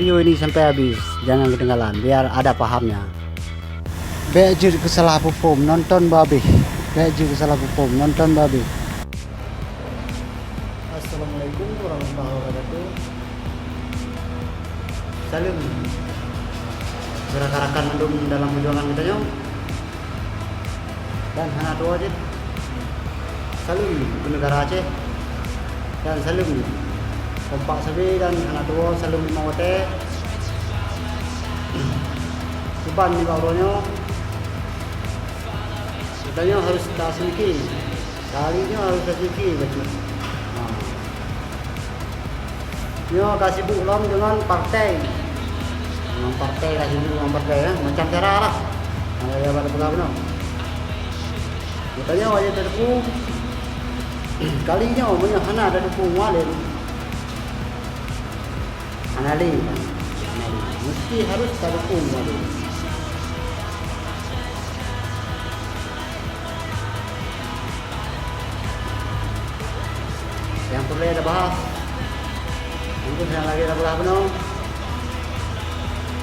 video ini sampai habis, jangan ketinggalan biar ada pahamnya. Bejir kesalah pupum nonton babi. Bejir kesalah pupum nonton babi. Assalamualaikum warahmatullahi wabarakatuh. Salam. Gerakan mendung dalam perjuangan kita nyong. Dan hana dua aja. Salam ke negara Aceh. Dan salam kompak sabi dan anak tua salam lima wate. Suban ni bawronya. Katanya harus tak sedikit. Kalinya harus tak sedikit betul. Nyo kasih bulan dengan partai. Dengan partai kasih bulan partai ya, macam cara lah. Ya pada pegang no. Katanya wajib terpu. Kalinya punya hana ada dukung walin. Anali. Mesti harus tak dukung walin. Yang perlu ada bahas. Mungkin yang lagi ada belah penuh.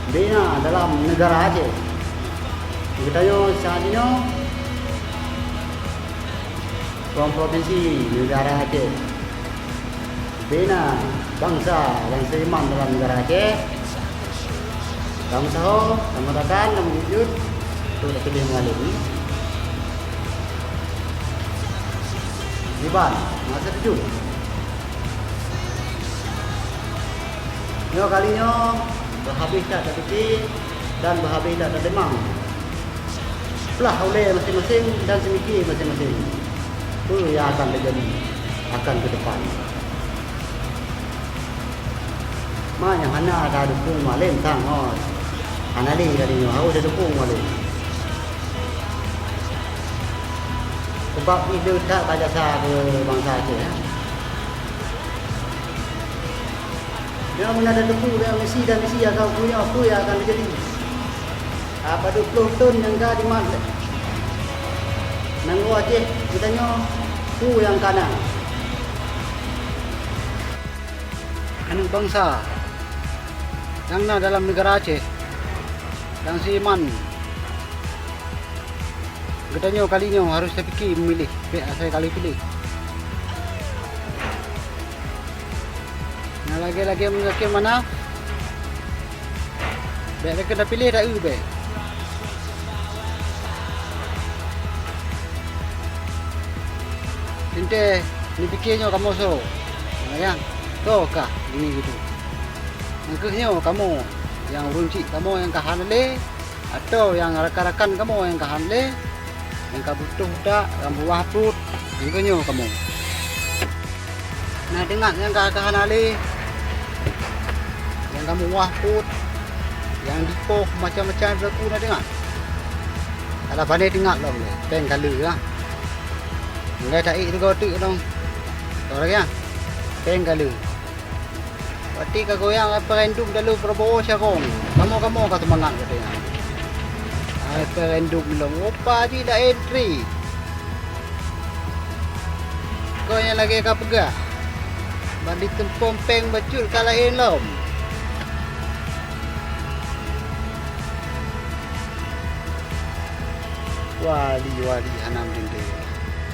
Bina dalam negara Aceh. Kita yo saat ini from provinsi negara Aceh. Bina bangsa yang seiman dalam negara Aceh. Bangsa ho, kemerdekaan dan wujud sudah pilih mengalami. Liban, masa tujuh. Nyo kalinya berhabis tak terpikir dan berhabis tak terdemang. Belah oleh masing-masing dan semikir masing-masing. Itu yang akan terjadi akan ke depan. Yang hana ada dukung malim tang oh. Anali kalinya harus ada dukung malim. Sebab itu tak jasa ke bangsa Aceh ya. Dia ada dukung dia misi dan misi yang kau punya apa yang akan terjadi. Apa 20 tahun yang dah dimat. Nanggo Aceh kitanya ku yang kanan. Anu bangsa yang na dalam negara Aceh yang seiman. Katanya kalinya harus terfikir memilih. Saya kali pilih. Lagi-lagi mengakim mana? Baik kena pilih dah baik. Tinte ni fikirnya kamu so. Ya. Tu kah ini gitu. Mungkinnya kamu yang runci kamu yang kahan le atau yang rakan-rakan kamu yang kahan le yang kabutuh dak yang buah put mungkinnya kamu. Nah dengar yang kahan le yang kamu wahput yang dipoh macam-macam berlaku dah dengar. Ada pandai dengar lah boleh. Peng kali lah. Mulai tak ik tu kau tu dong. Tahu lagi ya? Peng kali. Berarti kau goyang referendum dalu Prabowo Syarong. Kamu kata semangat katanya. Referendum belum. Opa je dah entry. Kau yang lagi kau pegang. Balik tempom peng bacul kalahin lom. Wali hanam dinding.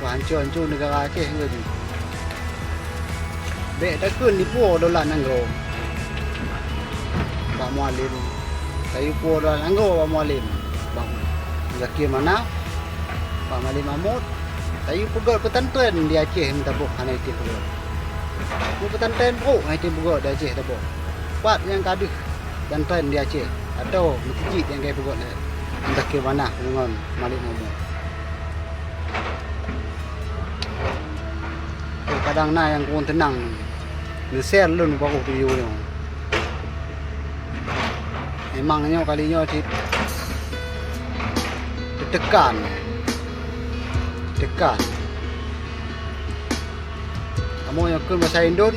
Hancur negara Aceh ke tu. Bek takun ni puo dolar nanggo. Pak Mualim. Kayu puo dolar nanggo Pak Mualim. Bang Zakir mana? Pak Mualim Mahmud. Kayu pegot petantren di Aceh minta buk hanai ti pegot. Mu petantren buk hanai ti pegot di Aceh tabuk. Pat yang kaduh petantren di Aceh atau masjid yang kayu pegot ni. Zakir mana dengan Malik Mahmud. Kadang na yang kau tenang nge-share lun baru video ni. Memangnya kalinya tekan. Kamu yang kun bahasa Indon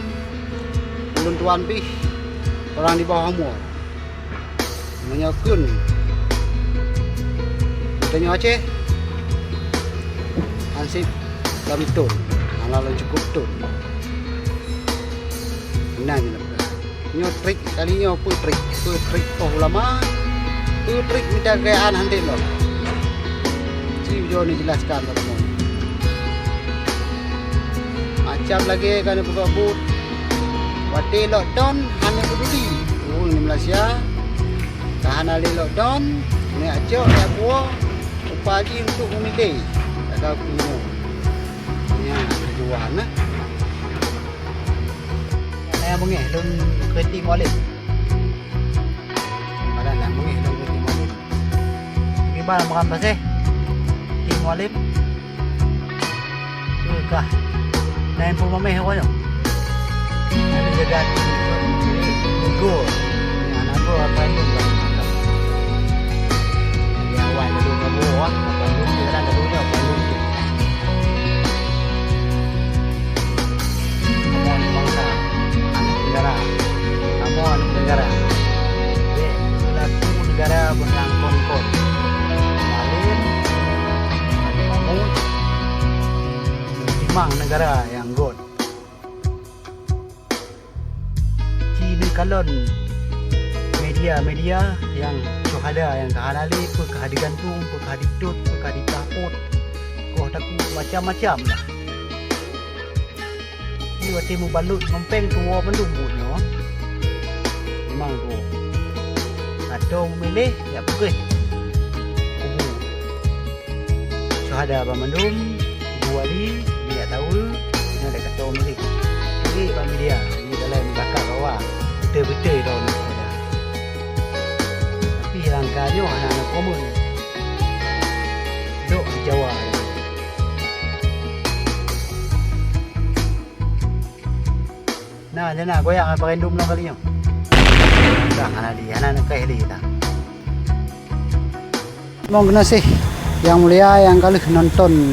ulun tuan pi orang di bawah umur. Menyakun tanya Aceh ansip dalam tun ala cukup tun benar ni nak Nyotrik kalinya putrik oh lama. Putrik minta gayaan hantin loh. Si video ni jelaskan teman-teman. Macam lagi kan buka but. Wati lockdown hanya peduli. Oh ni Malaysia. Tahan ali lockdown. Ni acok ya buah. Upaya untuk memilih. Tak punya. Ni tujuan nah. Saya mengeh lun kritik molek. Ada lah mengeh lun kritik molek. Gimana makan paseh? Kritik molek. Tukah. Nain pun mameh ko no. Ada jaga go. Anak ko apa itu bang. Ya awal dulu kamu wah, apa itu kita dulu dah apa itu. Kamu bangsa, anak negara. Kamu anak negara. Laku negara benang konkon. Malin, kamu Timang negara yang god. Cina kalon media yang syuhada yang kahanali perkah digantung, perkah ditut, perkah ditaput. Kau taku macam-macam lah. Ni waktu mu balut ngempeng tua belum bunyo. Memang tu. Atau memilih ya pergi. Kubu. Syuhada Bamandum, Ibu Wali, dia tahu ini ada kata memilih. Jadi bagi dia, ini dalam bakal bawah. Betul-betul dah ni. Tapi langkahnya anak-anak komun. Duk di Jawa. Nah, jangan goyang apa rendum lah kali ni. Dah, anak kaya dia dah. Mohon kena sih, yang mulia yang kali nonton